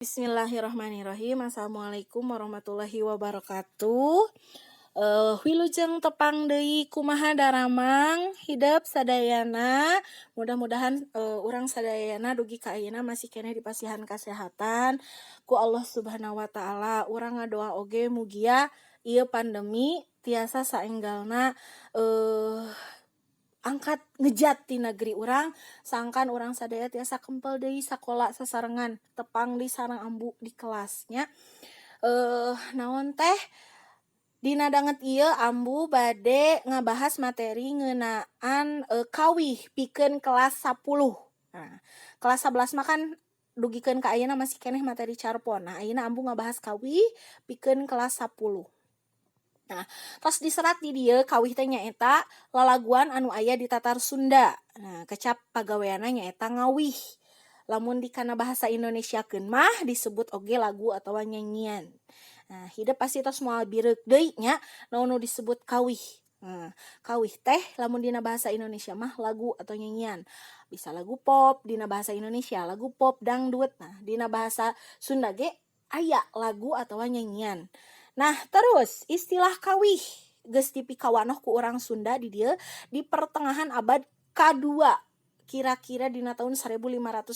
Bismillahirrahmanirrahim. Assalamualaikum warahmatullahi wabarakatuh. Wilujeng tepang deui kumaha daramang hidup sadayana. Mudah-mudahan urang sadayana dugi ka ayeuna masih keneh dipasihan kasehatan ku Allah Subhanahu wa taala. Urang ngadoa oge mugia ieu pandemi tiasa saenggalna angkat ngejat di negeri urang, sangkan urang sadaya tiasa kempel deui sakola sasarengan tepang di sareng ambu di kelasnya. Naon teh dina danget ieu ambu bade ngabahas materi ngeunaan kawih pikeun kelas 10. Nah, kelas 11 mah kan dugikeun ka ayeuna masih keneh materi carpon. Nah, ayeuna ambu ngabahas kawih pikeun kelas 10. Nah, tos diserat di dieu kawih teh nyaeta lalaguan anu aya di tatar Sunda. Nah, kecap pagaweana nyaeta ngawih. Lamun di kana bahasa Indonesiakeun mah disebut oge lagu atawa nyanyian. Nah, hideuk pasti tos moal bireuk deui nya naon nu disebut kawih. Nah, kawih teh lamun dina bahasa Indonesia mah lagu atau nyanyian. Bisa lagu pop dina bahasa Indonesia, lagu pop dangdut. Nah, dina bahasa Sunda ge aya lagu atawa nyanyian. Nah, terus istilah kawih geus dipikawanoh ku urang Sunda di dieu di pertengahan abad ka-2. Kira-kira dina tahun 1518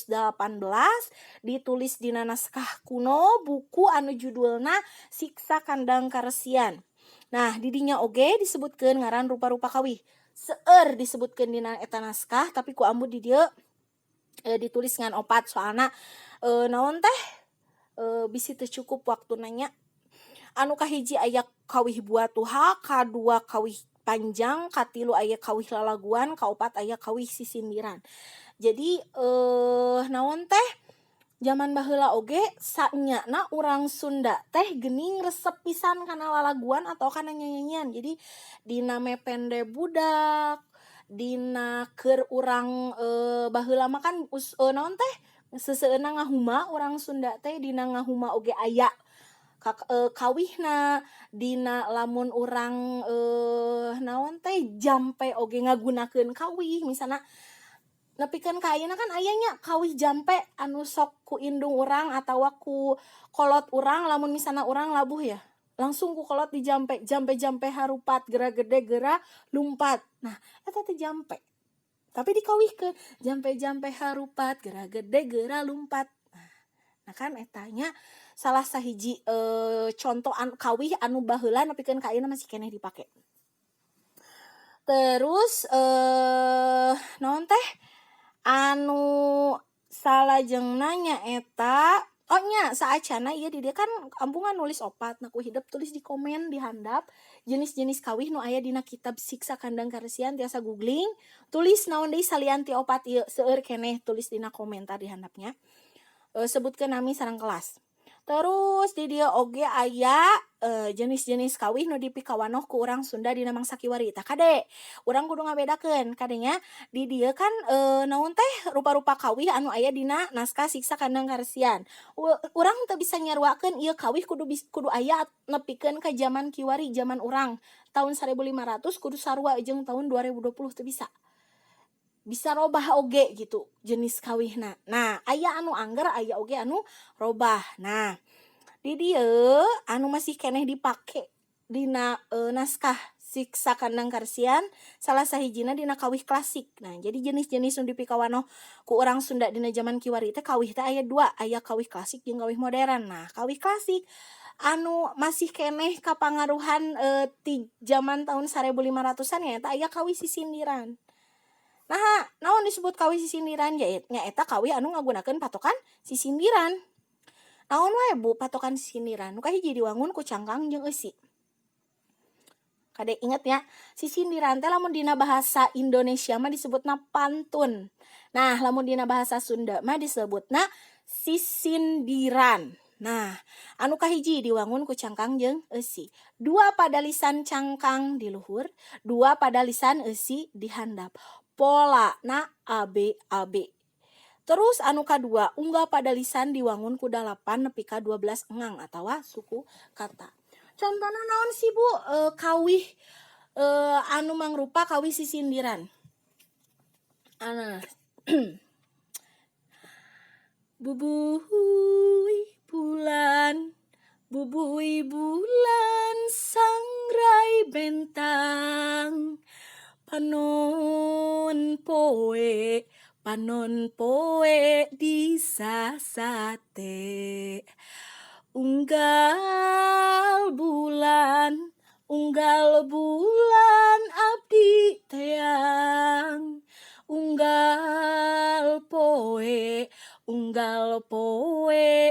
ditulis dina naskah kuno buku anu judulna Siksa Kandang Karesian. Nah, di dinya oge disebutkeun ngaran rupa-rupa kawih. Seueur disebutkeun dina eta naskah tapi ku ambu di dieu ditulis ngan opat soalna naon teh bisi teu cukup waktu nanya. Anu kahiji aya kawih buatuha, kadua kawih panjang, katilu aya kawih lalaguan, kaopat aya kawih sisindiran. Jadi naon teh zaman baheula oge sanyana urang Sunda teh geuning resep pisan kana lalaguan atau kana nyanyian. Jadi dina mepende budak, dina keur urang baheula mah kan naon teh seseueuna ngahuma urang Sunda teh dina ngahuma oge aya kawihna dina lamun urang naon teh jampe oge ngagunakeun kawih misalna nepikeun ka ayeuna kan aya nya kawih jampe anu sok ku indung urang atawa ku kolot urang lamun misalna urang labuh ya langsung ku kolot di jampe harupat geura gede geura lumpat. Nah, eta teh jampe tapi dikawihkeun jampe harupat geura gede geura lumpat. Nah kan etanya salah sahiji contoh kawih anu baheula nepikeun ka ayeuna masih keneh dipake. Terus naon teh anu salajengna nyaeta nya saacana ieu di dieu kan ambungan nulis opat. Nah ku hidup tulis di komen di handap jenis-jenis kawih nu aya dina kitab Siksa Kandang Karesian tiasa googling tulis naon deui salian ti opat ieu seueur keneh tulis dina komentar di handapnya. Sebutkeun nami sareng kelas. Terus di dieu oge aya jenis-jenis kawih nu dipikawanoh ku urang Sunda dina mangsa kiwari. Tah kade, urang kudu ngabedakeun kadenya di dieu kan naon teh rupa-rupa kawih anu aya dina naskah Siksa Kandang Karesian. Urang teu bisa nyaruakeun ieu kawih kudu aya nepikeun ka zaman kiwari, zaman urang. Tahun 1500 kudu sarua jeung tahun 2020 teu bisa. Bisa robah oge gitu jenis kawihna. Nah, aya anu angger, aya oge anu robah. Nah, di dieu anu masih keneh dipake dina naskah Siksa Kandang Karesian salah sahijina dina kawih klasik. Nah, jadi jenis-jenis nu dipikawanoh ku urang Sunda dina zaman kiwari teh kawih teh aya 2, aya kawih klasik jeung kawih modern. Nah, kawih klasik anu masih keneh kapangaruhan ti zaman tahun 1500-an nyaeta aya kawih sisindiran. Nah, naon disebut kawih sisindiran nyaeta kawih anu ngagunakeun patokan sisindiran. Naon wae Bu patokan sisindiran? Nu kahiji diwangun ku cangkang jeung eusi. Kade inget ya, sisindiran teh lamun dina bahasa Indonesia mah disebutna pantun. Nah, lamun dina bahasa Sunda mah disebutna sisindiran. Nah, anu kahiji diwangun ku cangkang jeung eusi. 2 pada lisan cangkang di luhur, 2 pada lisan eusi di handap. Polana AB. Terus anu kadua unggah pada lisan diwangun ku 8 nepi ka 12 engang atawa suku kata. Contohna naon sih Bu kawih anu mangrupa kawih sisindiran. Bubuhui Bubui bulan sangrai bentang, panon poe di sasate. Unggal bulan abdi teang, unggal poe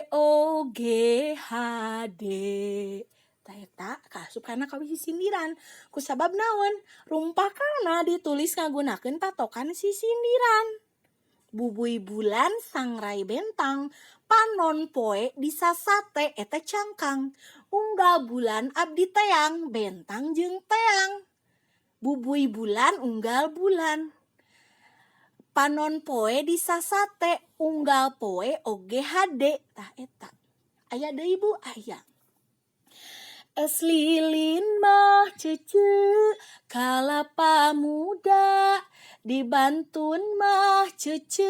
oge hade. Eta kaasup kana kawih sisindiran. Kusabab naon? Rumpakana ditulis ngagunakeun patokan sisindiran. Bubui bulan sangrai bentang, panon poe di sasate eta cangkang. Unggal bulan abdi teang, bentang jeung teang. Bubui bulan unggal bulan. Panon poe di sasate, unggal poe oge hade. Tah eta. Aya deui Bu, aya. Es lilin mah cece kalapa muda, dibantun mah cece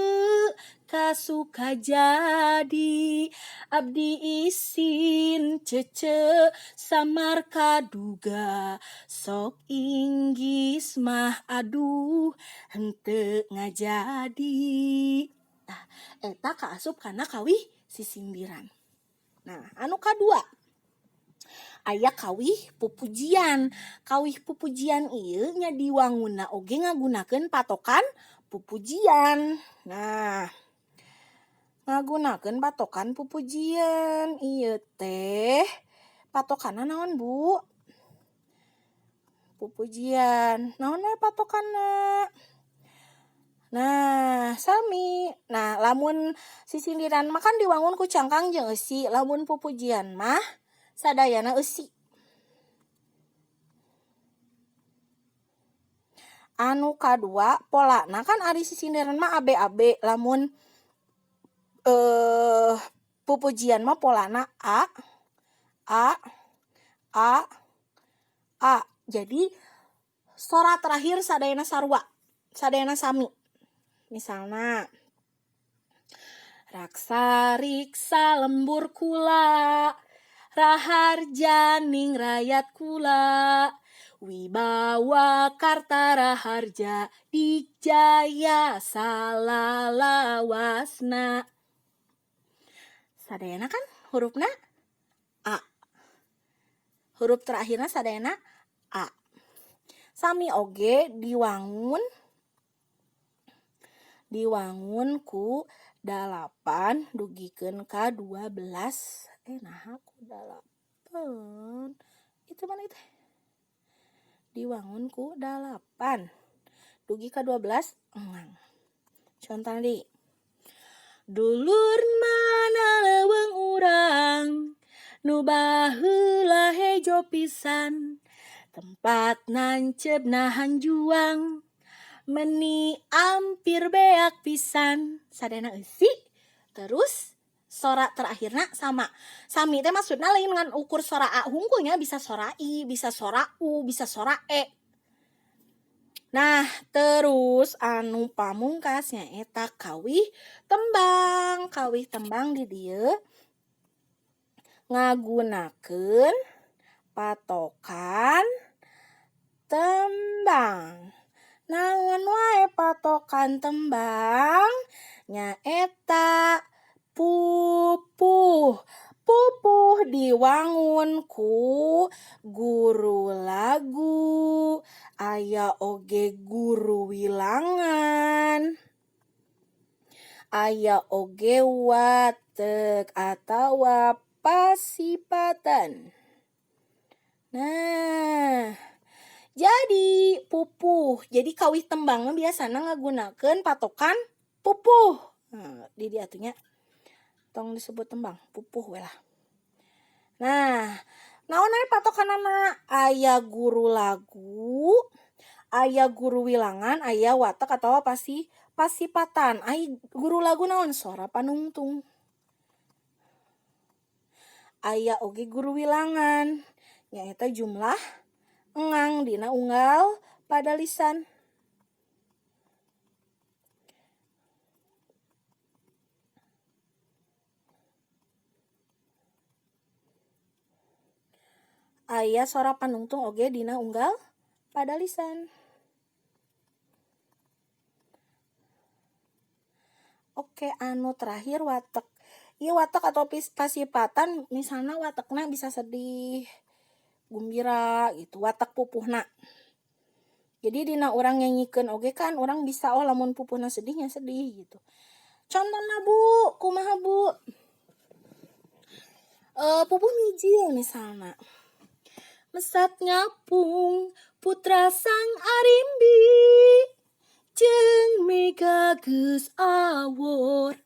kasuka jadi. Abdi isin cece samar kaduga, sok inggis mah aduh henteu ngajadi. Nah, eta kaasup kana kawih sisindiran. Nah, anu kadua, aya kawih pupujian. Kawih pupujian ieu nya diwangunna oge ngagunakeun patokan pupujian. Nah, ngagunakeun patokan pupujian ieu teh patokanna naon Bu? Pupujian. Naon we patokanna? Nah, sami. Nah, lamun sisindiran mah kan diwangun ku cangkang jeung eusi. Lamun pupujian mah sadayana eusi. Anu kadua, polana kan ari sisindiran mah abe-abe. Lamun pupujian mah polana a, a. Jadi sora terakhir sadayana sarua, sadayana sami. Misalna raksa riksa lembur kula, raharja ning rakyat kula, wibawa karta raharja dikjaya salalawasna. Sadayana kan hurufna a. Huruf terakhirna sadayana a. Sami oge diwangun ku 8 dugikeun ka 12. Naha ku 8. Itu mana itu? Diwangun ku 8 dugi ka 12 engang. Contoh deui. Dulur mana leuweung urang, nu baheula hejo pisan, tempat nancep nahan juang, meni ampir beak pisan. Sadayana eusi. Terus sora terakhirna sama. Sami teh maksudna lain ngan ukur sora a hungkulnya bisa sora i, bisa sora u, bisa sora e. Nah, terus anu pamungkas nyaeta kawih tembang. Kawih tembang di dieu ngagunakeun patokan tembang. Naon wae patokan tembang? Nyaeta pupuh. Pupuh diwangun ku guru lagu, aya oge guru wilangan, aya oge watek atawa pasipatan. Nah, jadi pupuh. Jadi kawih tembang biasana ngagunakeun patokan pupuh. Nah, di dieu atuh nya tong disebut tembang, pupuh we lah. Nah, naon aya patokanna? Aya guru lagu, aya guru wilangan, aya watek atawa pasipatan. Ai guru lagu naon? Sora panungtung. Aya oge guru wilangan, nyaeta jumlah engang dina unggal pada lisan. aya sora panungtung oge dina unggal pada lisan. Oke, anu terakhir watek. Ieu watek atau pasifatan misalnya watekna bisa sedih, gembira gitu, watek pupuhna. Jadi dina urang nyanyikeun oge kan urang bisa lamun pupuhna sedihnya sedih gitu. Contohna Bu, kumaha Bu? Pupuh mijil misalna. Mesat ngapung putra sang arimbi, jeung mega geus awor,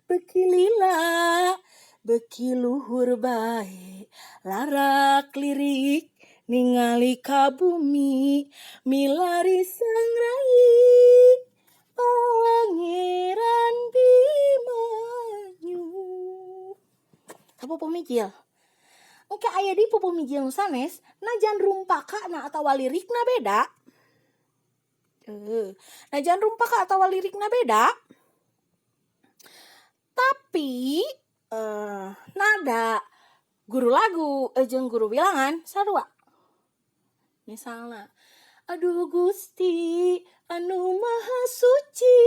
beki lila beki luhur bae, larak lirik ningali ka bumi, milari sang rai Pangeran Bimanyu. Pupuh mijil. Oke, aya di pupuh mijil nu sanes najan rumpakana atawa lirikna beda. Najan rumpaka atawa lirikna beda. Tapi nada guru lagu jeung guru bilangan sarua. Misalna, aduh Gusti anu maha suci,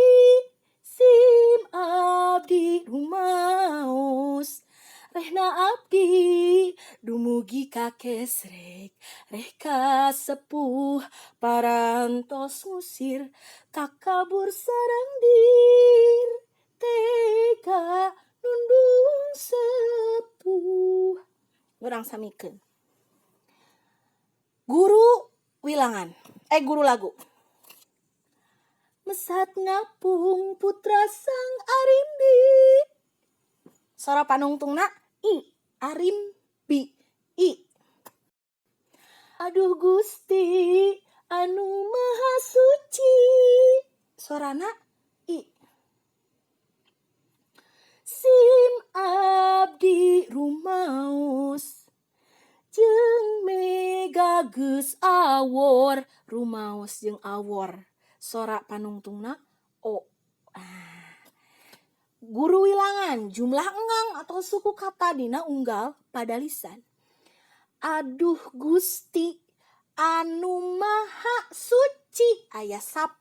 sim abdi rumaos, rehna abdi dumugi ka kesrek, reh ka sepuh parantos ngusir, takabur sareng dir, tega nundung sepuh. Urang samikeun. Guru wilangan, guru lagu. Mesat ngapung putra sang arimbi, sora panungtungna i, arimbi, i. Aduh Gusti anu maha suci, sorana i. Sim abdi rumaos, jeung mega geus awor, rumaos jeung awor. Sora panungtungna o. Guru wilangan, jumlah engang atau suku kata dina unggal pada lisan. Aduh Gusti anu maha suci aya 10.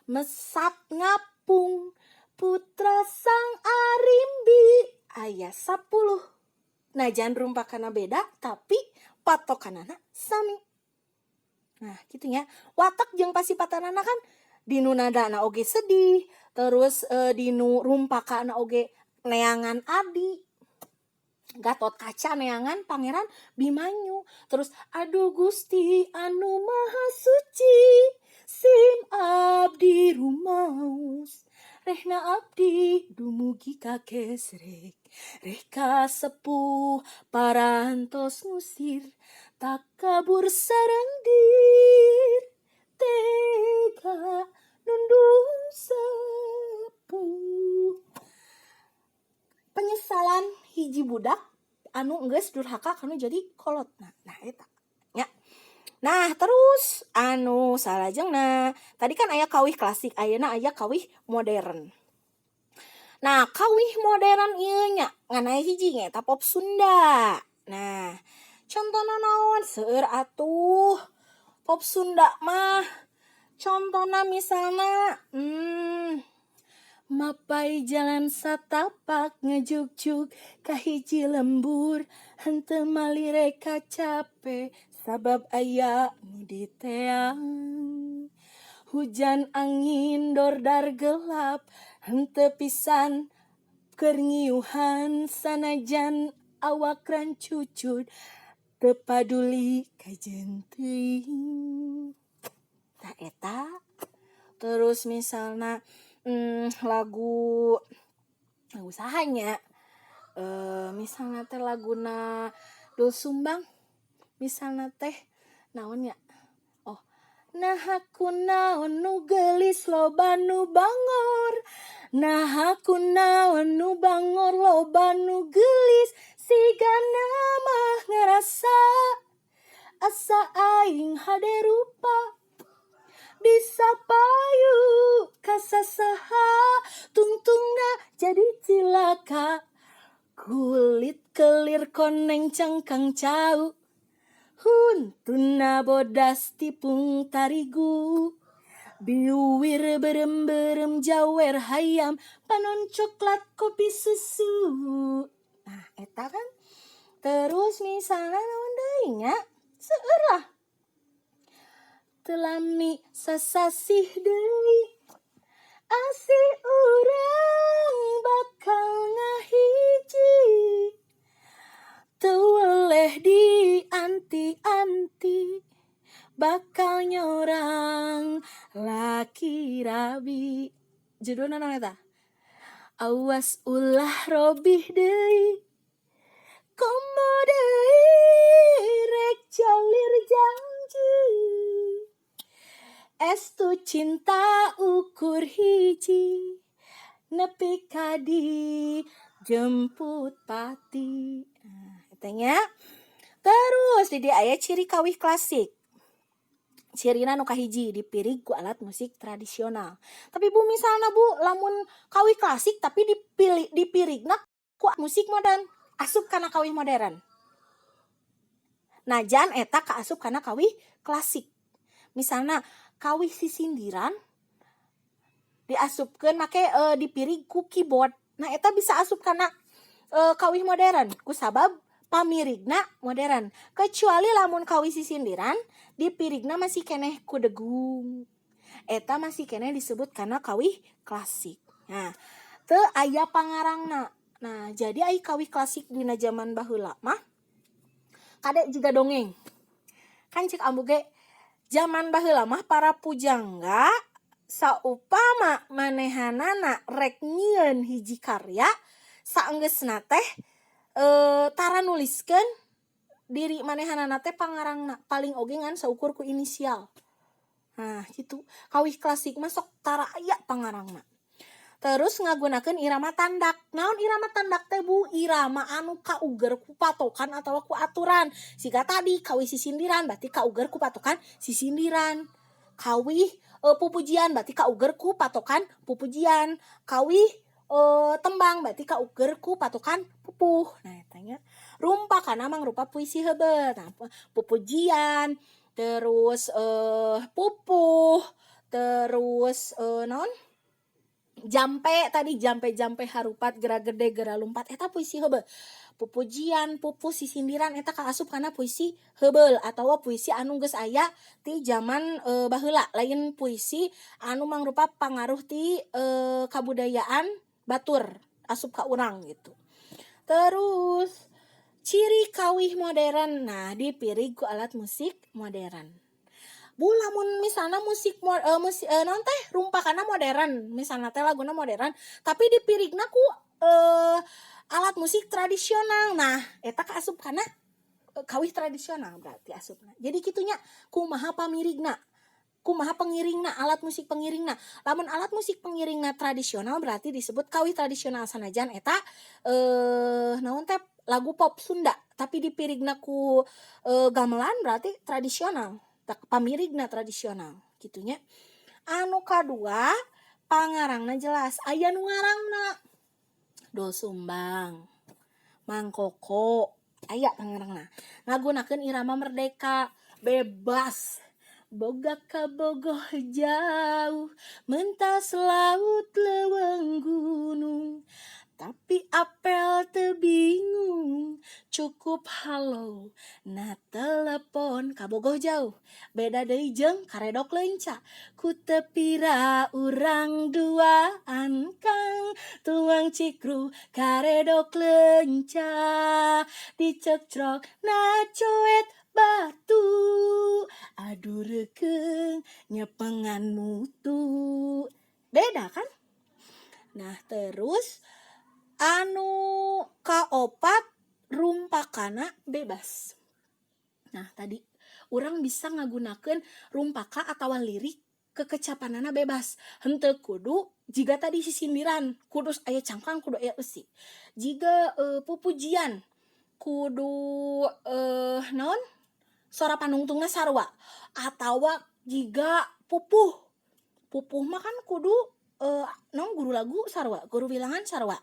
Mesat ngapung putra sang arimbi aya 10. Najan rumpakana beda tapi patokanana sami. Nah, gitu ya. Watak jeung pasipatanana kan dinu nadana oge sedih, terus dinu rumpakana oge neangan adi. Gatot Kaca neangan Pangeran Bimanyu. Terus aduh Gusti anu maha suci, sim abdi rumaos, rehna abdi dumugi ka kesrek, reh ka sepuh parantos ngusir, takabur sareng dir, tega nundung sepuh. Penyesalan hiji budak anu geus durhaka kana jadi kolotna. Nah eta nya. Nah, terus anu salajengna tadi kan aya kawih klasik, ayeuna aya kawih modern. Nah, kawih modern ieu nya ngan aya hiji nya eta pop Sunda. Nah, contona naon? Seueur atuh. Pop Sunda mah contona misalna mapai jalan satapak ngejuk-juk kahiji lembur, henteu malire kacape sabab aya nu diteang. Hujan angin dordar gelap, henteu pisan keur ngiuhan, sanajan awak rancucut teu paduli kajeun teuing. Tah eta. Terus misalna lagu sahanya misalnya teh laguna Doel Sumbang misalnya teh naon nya nah aku naon nu geulis loba nu bangor, nah aku naon nu bangor loba nu geulis, sigana mah ngarasa asa aing hade rupa bisa payu kasasaha tungtungna jadi cilaka Kulit kelir koneng cangkang cau, huntuna bodas tipung tarigu. Biuwir berem-berem jawer hayam, panon coklat kopi susu. Nah, eta kan. Terus misalnya naon deui nya? Seueur lah. Telami sasasih deui, asih urang bakal ngahiji. Teu weleh dianti-anti, bakal nyorang laki rabi. Judulna naon eta? Awas ulah robih deui, komo deui rek calir janji. Estu cinta ukur hiji, nepi ka dijemput pati. Nah, etanya. Terus di dia aya ciri kawih klasik. Cirina nu kahiji dipirig ku alat musik tradisional. Tapi Bu misalna Bu lamun kawih klasik tapi dipirigna ku musik modern, asup kana kawih modern. Najan eta kaasup kana kawih klasik. Misalna kawih sisindiran diasupkeun make dipirig ku keyboard. Nah eta bisa asup kana kawih modern kusabab pamirigna modern. Kecuali lamun kawih sisindiran dipirigna masih keneh ku degung. Eta masih keneh disebut kana kawih klasik. Nah, teu aya pangarangna. Nah, jadi ai kawih klasik dina zaman baheula mah kade juga dongeng. Kan cek ambu ge zaman baheula mah para pujangga saupama manehanana rek nyieun hiji karya saenggeusna teh tara nuliskeun diri manehanana teh pangarangna paling oge ngan saukur ku inisial. Nah, gitu. Kawih klasik mah sok tara aya pangarangna. Terus ngagunakeun irama tandak. Naon irama tandak teh Bu? Irama anu kauger ku patokan atawa ku aturan. Siga tadi kawih sisindiran berarti kauger ku patokan sisindiran. Kawih pupujian berarti kauger ku patokan pupujian. Kawih tembang berarti kauger ku patokan pupuh. Nah, tanya rumpa kana mangrupa puisi heubeul. Nah, pupujian, terus pupuh, terus naon? Jampe tadi jampe harupat gera gede gera lumpat eta puisi heubeul. Pupujian, pupuh, sisindiran eta kaasup kana puisi heubeul atawa puisi anu geus aya ti zaman baheula, lain puisi anu mangrupa pangaruh ti kabudayaan batur asup ka urang gitu. Terus ciri kawih modern, nah dipirig ku alat musik modern. Bu lamun misalna musik naon teh rumpakana modern, misalna teh laguna modern tapi dipirigna ku alat musik tradisional. Nah, eta kaasup kana kawih tradisional berarti asupna. Jadi kitunya kumaha pamirigna, kumaha pengiringna, alat musik pengiringna. Lamun alat musik pengiringna tradisional berarti disebut kawih tradisional sanajan eta naon teh lagu pop Sunda tapi dipirigna ku gamelan berarti tradisional. Pamirigna tradisional gitunya. Anu kadua pangarangna jelas aya nu ngarangna Doel Sumbang, Mang Koko aya pangarangna ngagunakeun irama merdeka bebas boga ka bogoh jauh mentas laut leuweung gunung tapi apel teu bingung cukup halo na telepon ka bogoh jauh beda deui jeung karedok leunca ku teu pira urang duaan kang tuang cikru karedok leunca dicekcrok na coet batu adurekeun nyepengan mutu beda kan. Nah terus anu kaopat rumpakana bebas. Nah tadi urang bisa ngagunakeun rumpaka atawa lirik kekecapanana bebas. Henteu kudu jiga tadi sisindiran kudu aya cangkang kudu aya eusi. Jiga pupujian kudu naon? Sora panungtungna sarua atawa jiga pupuh. Pupuh mah kan kudu naon guru lagu sarua, guru bilangan sarua,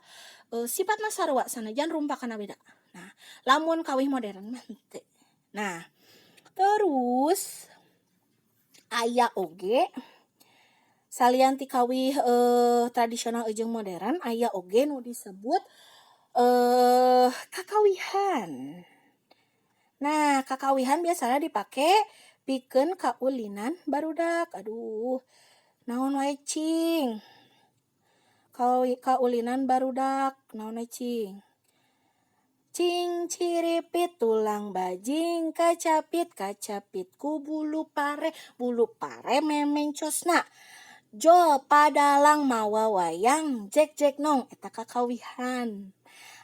sifatna sarua sanajan rumpakana beda. Nah, lamun kawih modern mah henteu. Nah, terus aya oge salian ti kawih tradisional jeung modern aya oge nu disebut kakawihan. Nah, kakawihan biasanya dipake pikeun kaulinan barudak. Aduh, naon wae cing? Kaulinan barudak, naon wae cing? Cing ciripit tulang bajing kacapit ku bulu pare memencosna. Jo padalang mawa wayang jek nong eta kakawihan.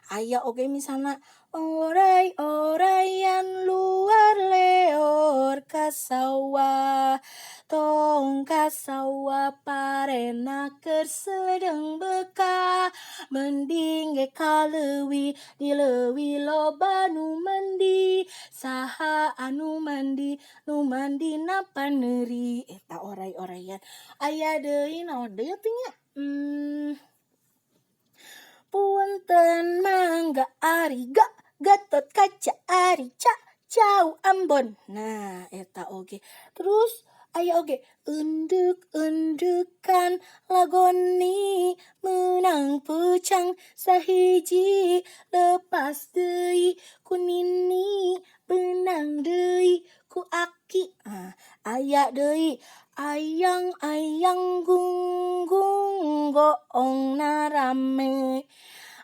Aya oge misalna oray-orayan luar leor ka sawah tong ka sawah parena keur sedeng beka mending ge ka leuwih di leuwih loba nu mandi saha anu mandi na paneuri eta oray-orayan. Aya deui naon deui teh nya punten mangga ari gatot kaca ari jauh Ambon. Nah, eta oge. Terus aya oge unduk-undukan lagoni menang pucang sahiji lepas deui ku nini benang deui ku aki. Aya deui ayang gunggung goongna rame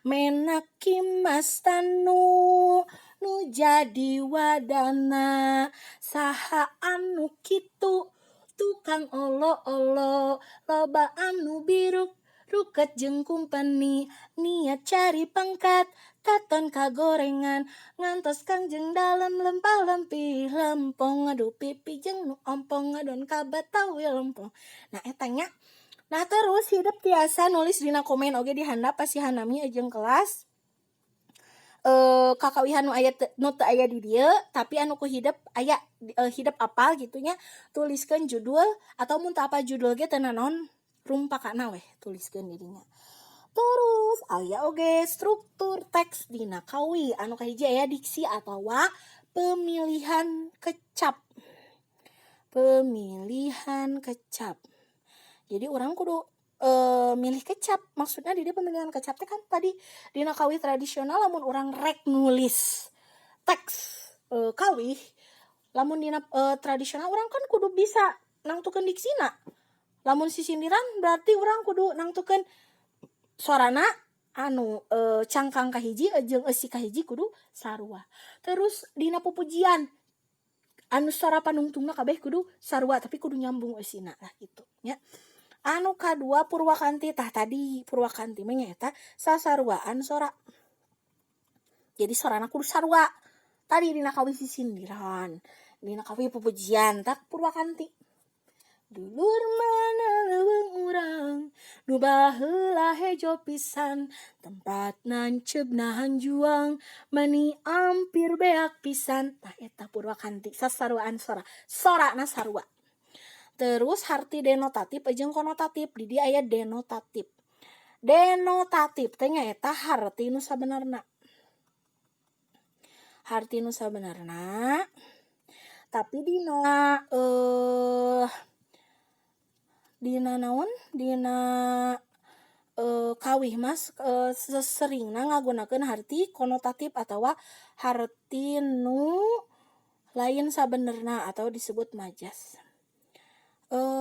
menaki mas tanu nu jadi wadana saha anu kitu tukang olo-olo loba anu biruk ruket jeung kumpeni niat cari pangkat katon kagorengan ngantos kangjeng dalem lempah lempih lempong aduh pipi jeung nu ompong ngadon ka Batawi lempong. Nah eta nya. Nah terus hidup tiasa nulis dina komen oge di handap pasti hanami jeung kelas kakawihan nu aya nu teu aya di dieu tapi anu ku hidup aya hidup apal gitunya tuliskeun judul atau mun teu apal judul ge teu naon rumpakana weh tuliskeun di dinya. Terus aya oge struktur teks dina kawih anu kahiji aya diksi atawa pemilihan kecap. Jadi orang kudu milih kecap. Maksudnya di dia pemilihan kecap teh kan tadi dina kawih tradisional lamun orang rek nulis teks kawih lamun dina tradisional orang kan kudu bisa nangtukeun diksina. Lamun sisindiran berarti orang kudu nangtukeun sorana anu cangkang kahiji jeung eusi kahiji kudu sarua. Terus dina pupujian anu sora panungtungna kabeh kudu sarua tapi kudu nyambung eusina lah gitu nya. Anu kadua purwakanti tah tadi purwakanti mah nyaeta sasaruaan sora. Jadi sorana kudu sarua. Tadi dina kawih sisindiran, dina kawih pupujian tak purwakanti. Dulur mana leuweung urang nu baheula hejo pisan tempat nancebna hanjuang mani ampir beak pisan. Tah eta purwakanti sasaruaan sora. Sorana sarua. Terus harti denotatif jeung konotatif. Di dieu aya denotatif. Denotatif teh nyaeta harti nu sabenerna. Harti nu sabenerna. Tapi dina naon? Dina kawih mas seseringna ngagunakeun harti konotatif atawa harti nu lain sabenerna atau disebut majas.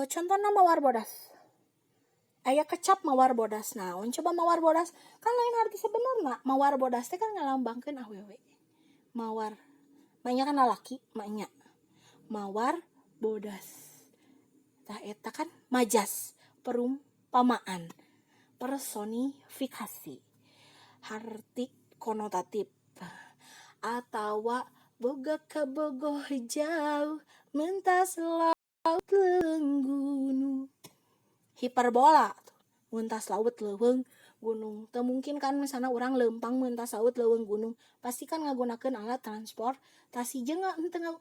Contohna mawar bodas. Aya kecap mawar bodas. Naon coba mawar bodas? Kan lain harti sebenarna. Mawar bodas teh kan ngalambangkeun awewe. Mawar. Maknya kan lalaki, maknya. Mawar bodas. Tah eta kan majas, perumpamaan, personifikasi. Harti konotatif. Atawa boga kabogoh jauh mentas laut gunung. Hiperbola mentas laut leuweung gunung. Teu mungkin kan misalna urang leumpang mentas laut leuweung gunung. Pasti kan ngagunakeun alat transportasi jeung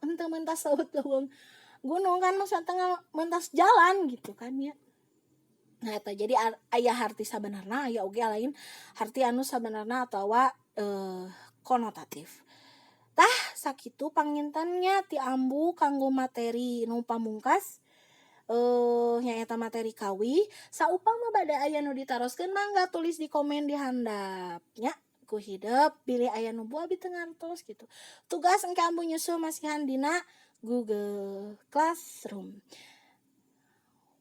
henteu mentas laut leuweung gunung kan maksudna mentas jalan gitu kan ya. Nah eta jadi aya harti sabenerna aya oge lain harti anu sabenerna atawa konotatif. Tah sakitu pangintennya ti ambu kanggo materi nu pamungkas nyaeta materi kawi. Saupama bade aya nu ditaroskeun mangga tulis di komen di handap nya. Ku hideuk bilih aya nu buah abi teu ngartos gitu. Tugas engke ambu nyusul masihan dina Google Classroom.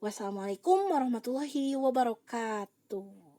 Wassalamualaikum warahmatullahi wabarakatuh.